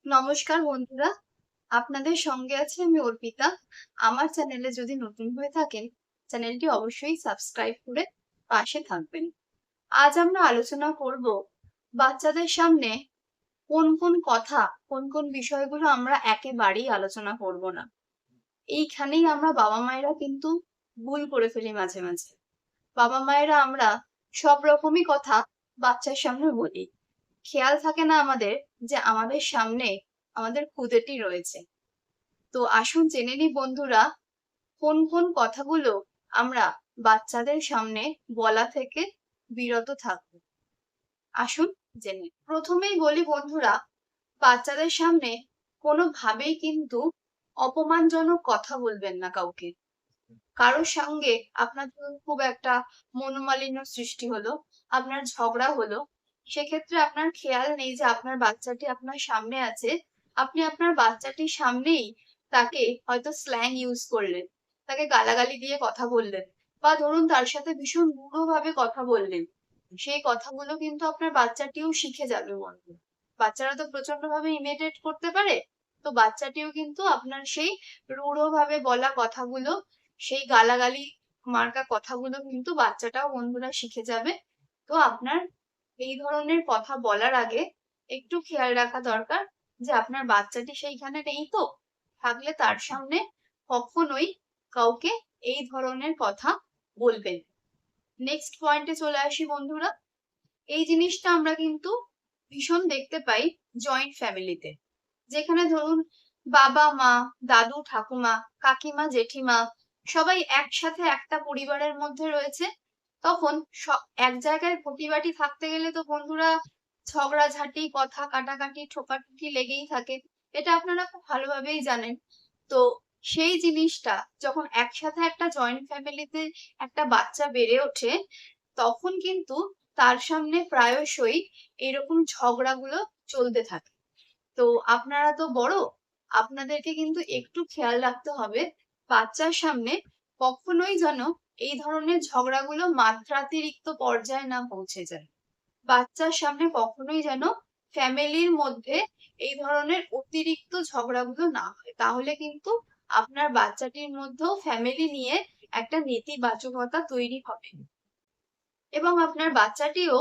নমস্কার বন্ধুরা, আপনাদের সঙ্গে আছি আমি অর্পিতা। আমার চ্যানেলে যদি নতুন হয়ে থাকেন, চ্যানেলটি অবশ্যই সাবস্ক্রাইব করে পাশে থাকবেন। আজ আমরা আলোচনা করব বাচ্চাদের সামনে কোন কথা, কোন বিষয়গুলো আমরা একেবারেই আলোচনা করব না। এইখানেই আমরা বাবা-মায়েরা কিন্তু ভুল করে ফেলি মাঝে মাঝে। বাবা-মায়েরা আমরা সব রকমই কথা বাচ্চার সামনে বলি। খেয়াল থাকে না আমাদের যে আমাদের সামনে আমাদের খুদেটি রয়েছে। তো আসুন জেনে নিই বন্ধুরা, কোন কথাগুলো আমরা বাচ্চাদের সামনে বলা থেকে বিরত থাকবো। আসুন জেনে নিই। প্রথমেই বলি বন্ধুরা, বাচ্চাদের সামনে কোনোভাবেই কিন্তু অপমানজনক কথা বলবেন না কাউকে। কারোর সঙ্গে আপনার ধরুন খুব একটা মনোমালিন্য সৃষ্টি হলো, আপনার ঝগড়া হলো, সেক্ষেত্রে আপনার খেয়াল নেই যে আপনার বাচ্চাটি আপনার সামনে আছে। আপনি আপনার বাচ্চাটির সামনেই তাকে হয়তো স্ল্যাং ইউজ করলেন, তাকে গালাগালি দিয়ে কথা বললেন, বা ধরুন তার সাথে ভীষণ রূঢ়ভাবে কথা বললেন। সেই কথাগুলো কিন্তু আপনার বাচ্চাটিও শিখে যাবে বন্ধু। বাচ্চারা তো প্রচন্ড ভাবে ইমিটেট করতে পারে। তো বাচ্চাটিও কিন্তু আপনার সেই রূঢ়ভাবে বলা কথাগুলো, সেই গালাগালি মার্কা কথাগুলো কিন্তু বাচ্চাটাও বন্ধুরা শিখে যাবে। তো আপনার এই ধরনের কথা বলার আগে একটু খেয়াল রাখা দরকার যে আপনার বাচ্চাটি সেইখানে নেই তো। থাকলে তার সামনে কখনোই কাউকে এই ধরনের কথা বলবেন। নেক্সট পয়েন্টে চলে আসি বন্ধুরা। এই জিনিসটা আমরা কিন্তু ভীষণ দেখতে পাই জয়েন্ট ফ্যামিলিতে, যেখানে ধরুন বাবা মা, দাদু ঠাকুমা, কাকিমা জেঠিমা সবাই একসাথে একটা পরিবারের মধ্যে রয়েছে। তখন এক জায়গায় পরিপাটি থাকতে গেলে তো বন্ধুরা ঝগড়াঝাটি, কথা কাটাকাটি, ঠোকাঠুকি লেগেই থাকে। এটা আপনারা খুব ভালোভাবেই জানেন। তো সেই জিনিসটা যখন একসাথে একটা জয়েন্ট ফ্যামিলিতে একটা বাচ্চা বেড়ে ওঠে, তখন কিন্তু তার সামনে প্রায়শই এরকম ঝগড়াগুলো চলতে থাকে। তো আপনারা তো বড়, আপনাদেরকে কিন্তু একটু খেয়াল রাখতে হবে বাচ্চার সামনে কখনোই যেন এই ধরনের ঝগড়াগুলো মাত্রাতিরিক্ত পর্যায়ে না পৌঁছে যায়। বাচ্চার সামনে কখনোই যেন ফ্যামিলির মধ্যে এই ধরনের অতিরিক্ত ঝগড়াগুলো না হয়। তাহলে কিন্তু আপনার বাচ্চাটির মধ্যেও ফ্যামিলি নিয়ে একটা নেতিবাচকতা তৈরি হবে, এবং আপনার বাচ্চাটিও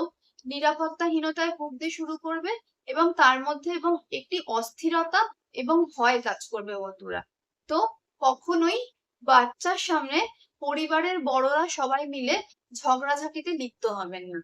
নিরাপত্তাহীনতায় ভুগতে শুরু করবে, এবং তার মধ্যে এবং একটি অস্থিরতা এবং ভয় কাজ করবে বন্ধুরা। তো কখনোই বাচ্চার সামনে পরিবারের বড়রা সবাই মিলে ঝগড়াঝাটিতে লিপ্ত হবেন না।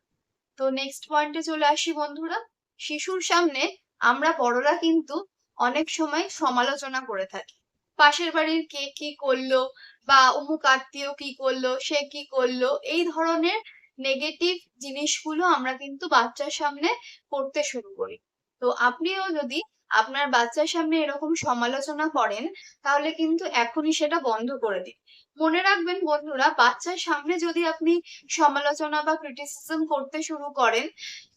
তো নেক্সট পয়েন্টে চলে আসি বন্ধুরা। শিশুর সামনে আমরা বড়রা কিন্তু অনেক সময় সমালোচনা করে থাকি। পাশের বাড়ির কে কি করলো, বা অমুক আত্মীয় কি করলো, সে কি করলো, এই ধরনের নেগেটিভ জিনিসগুলো আমরা কিন্তু বাচ্চার সামনে করতে শুরু করি। তো আপনিও যদি আপনার বাচ্চার সামনে এরকম সমালোচনা করেন, তাহলে কিন্তু এখনই সেটা বন্ধ করে দিন। মনে রাখবেন বন্ধুরা, বাচ্চার সামনে যদি আপনি সমালোচনা বা ক্রিটিসিজম করতে শুরু করেন,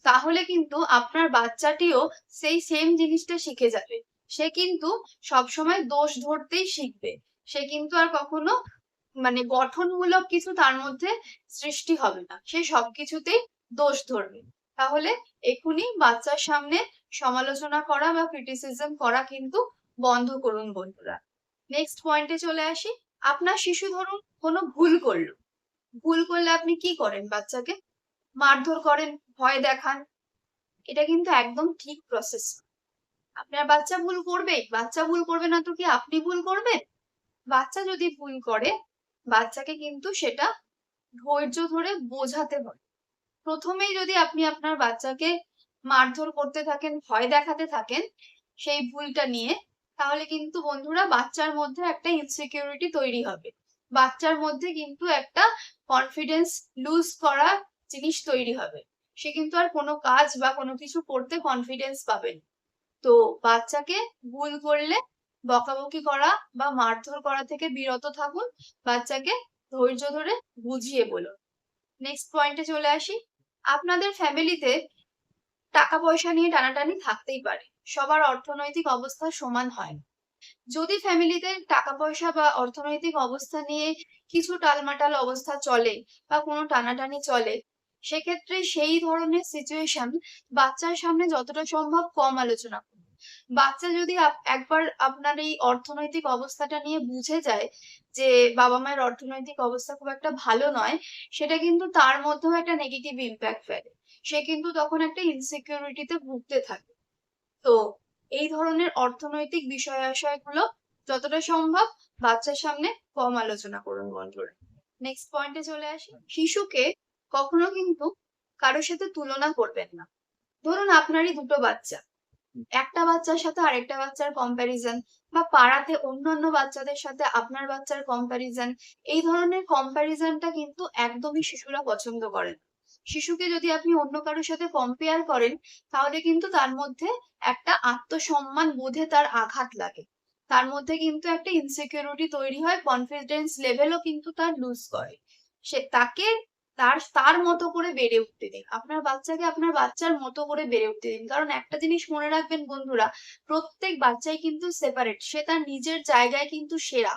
তাহলে কিন্তু আপনার বাচ্চাটিও সেই সেম জিনিসটা শিখে যাবে। সে কিন্তু সবসময় দোষ ধরতেই শিখবে। সে কিন্তু আর কখনো গঠনমূলক কিছু তার মধ্যে সৃষ্টি হবে না। সে সবকিছুতেই দোষ ধরবে। তাহলে এখনই বাচ্চার সামনে সমালোচনা করা বা ক্রিটিসিজম করা কিন্তু বন্ধ করুন বন্ধুরা। নেক্সট পয়েন্টে চলে আসি। আপনার শিশু ধরুন কোনো ভুল করলো। ভুল করলে আপনি কি করেন? বাচ্চাকে মারধর করেন, ভয় দেখান। এটা কিন্তু একদম ঠিক প্রসেস। আপনার বাচ্চা ভুল করবেই। বাচ্চা ভুল করবে না তো কি আপনি ভুল করবেন? বাচ্চা যদি ভুল করে, বাচ্চাকে কিন্তু সেটা ধৈর্য ধরে বোঝাতে হয়। প্রথমেই যদি আপনি আপনার বাচ্চাকে মারধর করতে থাকেন, ভয় দেখাতে থাকেন সেই ভুলটা নিয়ে, তাহলে কিন্তু বন্ধুরা বাচ্চার মধ্যে একটা ইনসিকিউরিটি তৈরি হবে। বাচ্চার মধ্যে কিন্তু একটা কনফিডেন্স লুজ করা জিনিস তৈরি হবে। সে কিন্তু আর কোনো কাজ বা কোনো কিছু করতে কনফিডেন্স পাবে না। তো বাচ্চাকে ভুল করলে বকাবকি করা বা মারধর করা থেকে বিরত থাকুন। বাচ্চাকে ধৈর্য ধরে বুঝিয়ে বলুন। নেক্সট পয়েন্টে চলে আসি। আপনাদের ফ্যামিলিতে টাকা পয়সা নিয়ে টানাটানি থাকতেই পারে। সবার অর্থনৈতিক অবস্থা সমান হয় না। যদি ফ্যামিলিতে টাকা পয়সা বা অর্থনৈতিক অবস্থা নিয়ে কিছু টালমাটাল অবস্থা চলে বা কোনো টানাটানি চলে, সেক্ষেত্রে সেই ধরনের সিচুয়েশন বাচ্চার সামনে যতটা সম্ভব কম আলোচনা করুন। বাচ্চা যদি একবার আপনার এই অর্থনৈতিক অবস্থাটা নিয়ে বুঝে যায় যে বাবা মায়ের অর্থনৈতিক অবস্থা খুব একটা ভালো নয়, সেটা কিন্তু তার মধ্যেও একটা নেগেটিভ ইম্প্যাক্ট ফেলে। সে কিন্তু তখন একটা ইনসিকিউরিটিতে ভুগতে থাকে। তো এই ধরনের অর্থনৈতিক বিষয় আশয়গুলো যতটা সম্ভব বাচ্চার সামনে কম আলোচনা করুন বন্ধুরা। নেক্সট পয়েন্টে চলে আসি। শিশুকে কখনো কিন্তু কারোর সাথে তুলনা করবেন না। ধরুন আপনারই দুটো বাচ্চা, একটা বাচ্চার সাথে আরেকটা বাচ্চার কম্প্যারিজন, বা পাড়াতে অন্যান্য বাচ্চাদের সাথে আপনার বাচ্চার কম্প্যারিজন, এই ধরনের কম্প্যারিজনটা কিন্তু একদমই শিশুরা পছন্দ করেন। শিশুকে যদি আপনি অন্য কারোর সাথে কম্পেয়ার করেন, তাহলে কিন্তু তার মধ্যে একটা আত্মসম্মান বোধে তার আঘাত লাগে। তার মধ্যে কিন্তু একটা ইনসিকিউরিটি তৈরি হয়, কনফিডেন্স লেভেলও কিন্তু তার লুজ করে। সে তাকে তার তার মতো করে বেড়ে উঠতে দিন। আপনার বাচ্চাকে আপনার বাচ্চার মতো করে বেড়ে উঠতে দিন। কারণ একটা জিনিস মনে রাখবেন বন্ধুরা, প্রত্যেক বাচ্চাই কিন্তু সেপারেট। সে তার নিজের জায়গায় কিন্তু সেরা।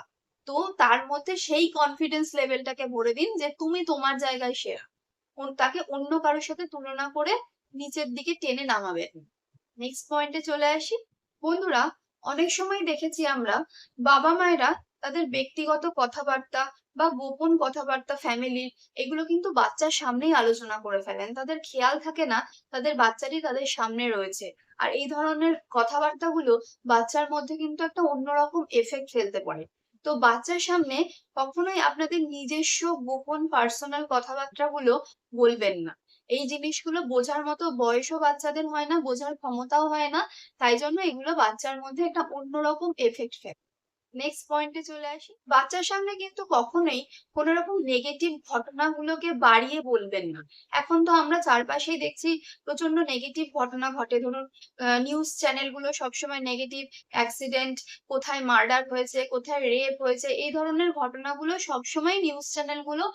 তো তার মধ্যে সেই কনফিডেন্স লেভেলটাকে ভরে দিন যে তুমি তোমার জায়গায় সেরা। তাকে অন্য কারোর সাথে তুলনা করে নিচের দিকে টেনে নামাবেন। নেক্সট পয়েন্টে চলে আসি। বন্ধুরা, অনেক সময় দেখেছি আমরা বাবা মায়েরা তাদের ব্যক্তিগত কথাবার্তা বা গোপন কথাবার্তা ফ্যামিলির, এগুলো কিন্তু বাচ্চার সামনেই আলোচনা করে ফেলেন। তাদের খেয়াল থাকে না তাদের বাচ্চাটি তাদের সামনে রয়েছে। আর এই ধরনের কথাবার্তাগুলো বাচ্চার মধ্যে কিন্তু একটা অন্যরকম এফেক্ট ফেলতে পারে। তো বাচ্চার সামনে কখনোই আপনাদের নিজস্ব গোপন পার্সোনাল কথাবার্তাগুলো বলবেন না। এই জিনিসগুলো বোঝার মতো বয়সও বাচ্চাদের হয় না, বোঝার ক্ষমতাও হয় না। তাই জন্য এগুলো বাচ্চার মধ্যে একটা অন্যরকম এফেক্ট ফেলে। নেক্সট পয়েন্টে চলে আসি। বাচ্চার সামনে কিন্তু কখনোই কোন রকম নেগেটিভ ঘটনাগুলোকে বাড়িয়ে বলবেন না। এখন তো আমরা চারপাশেই দেখছি প্রচন্ড নেগেটিভ ঘটনা ঘটে। ধরুন নিউজ চ্যানেলগুলো সবসময় নেগেটিভ অ্যাক্সিডেন্ট, কোথায় মার্ডার হয়েছে, কোথায় রেপ হয়েছে, এই ধরনের ঘটনাগুলো সবসময় নিউজ চ্যানেলগুলো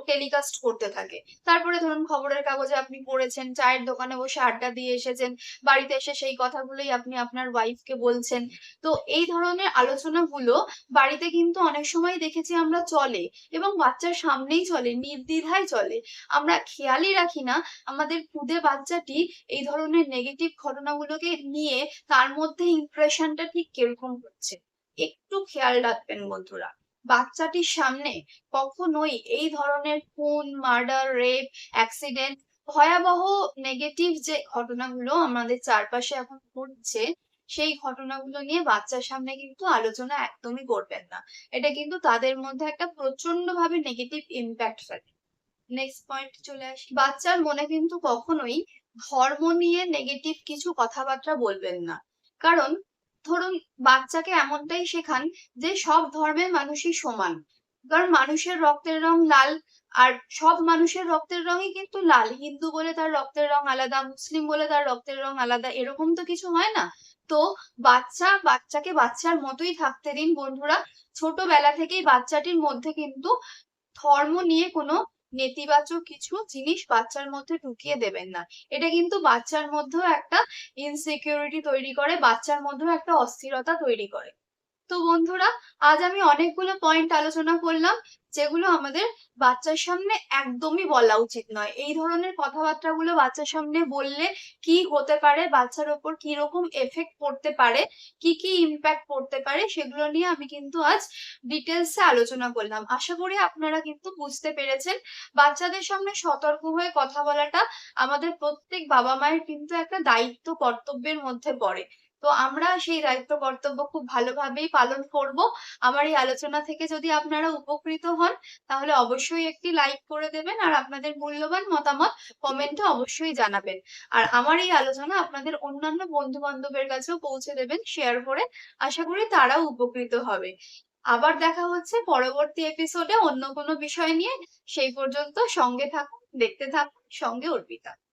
টেলিকাস্ট করতে থাকে। তারপরে ধরুন খবরের কাগজে আপনি পড়েছেন, চায়ের দোকানে বসে আড্ডা দিয়ে এসেছেন, বাড়িতে এসে সেই কথাগুলোই আপনি আপনার ওয়াইফকে বলছেন। তো এই ধরনের আলোচনাগুলো বাড়িতে কিন্তু অনেক সময় দেখেছি আমরা চলে, এবং বাচ্চার সামনেই চলে, নির্দ্বিধায় চলে। আমরা খেয়ালই রাখি না আমাদের খুদে বাচ্চাটি এই ধরনের নেগেটিভ ঘটনাগুলোকে নিয়ে তার মধ্যে ইমপ্রেশনটা ঠিক কিরকম হচ্ছে। একটু খেয়াল রাখবেন বন্ধুরা। বাচ্চাটির সামনে কখনোই এই ধরনের খুন, মার্ডার, রেপ, অ্যাক্সিডেন্ট, ভয়াবহ নেগেটিভ যে ঘটনাগুলো আমাদের চারপাশে এখন ঘটছে, সেই ঘটনাগুলো নিয়ে বাচ্চার সামনে কিন্তু আলোচনা একদমই করবেন না। এটা কিন্তু তাদের মধ্যে একটা প্রচন্ডভাবে নেগেটিভ ইমপ্যাক্ট ফেলে। নেক্সট পয়েন্ট চলে আসি। বাচ্চার মনে কিন্তু কখনোই ধর্ম নিয়ে নেগেটিভ কিছু কথাবার্তা বলবেন না। কারণ ধরুন বাচ্চাকে এমনটাই শেখান যে সব ধর্মের মানুষই সমান। কারণ মানুষের রক্তের রং লাল, আর সব মানুষের রক্তের রঙই কিন্তু লাল। হিন্দু বলে তার রক্তের রং আলাদা, মুসলিম বলে তার রক্তের রং আলাদা, এরকম তো কিছু হয় না। তো বাচ্চাকে বাচ্চার মতোই থাকতে দিন বন্ধুরা। ছোটবেলা থেকেই বাচ্চাটির মধ্যে কিন্তু ধর্ম নিয়ে কোনো নেতিবাচক কিছু জিনিস বাচ্চার মধ্যে ঢুকিয়ে দেবেন না। এটা কিন্তু বাচ্চার মধ্যেও একটা ইনসিকিউরিটি তৈরি করে, বাচ্চার মধ্যেও একটা অস্থিরতা তৈরি করে। তো বন্ধুরা, আজ আমি অনেকগুলো পয়েন্ট আলোচনা করলাম যেগুলো আমাদের বাচ্চার সামনে একদমই বলা উচিত নয়। এই ধরনের কথাবার্তাগুলো বাচ্চার সামনে বললে কি হতে পারে, বাচ্চার উপর কি রকম এফেক্ট পড়তে পারে, কি কি ইম্প্যাক্ট পড়তে পারে, সেগুলো নিয়ে আমি কিন্তু আজ ডিটেলসে আলোচনা করলাম। আশা করি আপনারা কিন্তু বুঝতে পেরেছেন। বাচ্চাদের সামনে সতর্ক হয়ে কথা বলাটা আমাদের প্রত্যেক বাবা মায়ের কিন্তু একটা দায়িত্ব, কর্তব্যের মধ্যে পড়ে। তো আমরা সেই দায়িত্ব কর্তব্য খুব ভালোভাবেই পালন করব। আমার এই আলোচনা থেকে যদি আপনারা উপকৃত হন, তাহলে অবশ্যই একটি লাইক করে দেবেন, আর আপনাদের মূল্যবান মতামত কমেন্টে অবশ্যই জানাবেন। আর আমার এই আলোচনা আপনাদের অন্যান্য বন্ধু বান্ধবের কাছেও পৌঁছে দেবেন শেয়ার করে। আশা করি তারাও উপকৃত হবে। আবার দেখা হচ্ছে পরবর্তী এপিসোডে অন্য কোনো বিষয় নিয়ে। সেই পর্যন্ত সঙ্গে থাকুন, দেখতে থাকুন সঙ্গে অর্পিতা।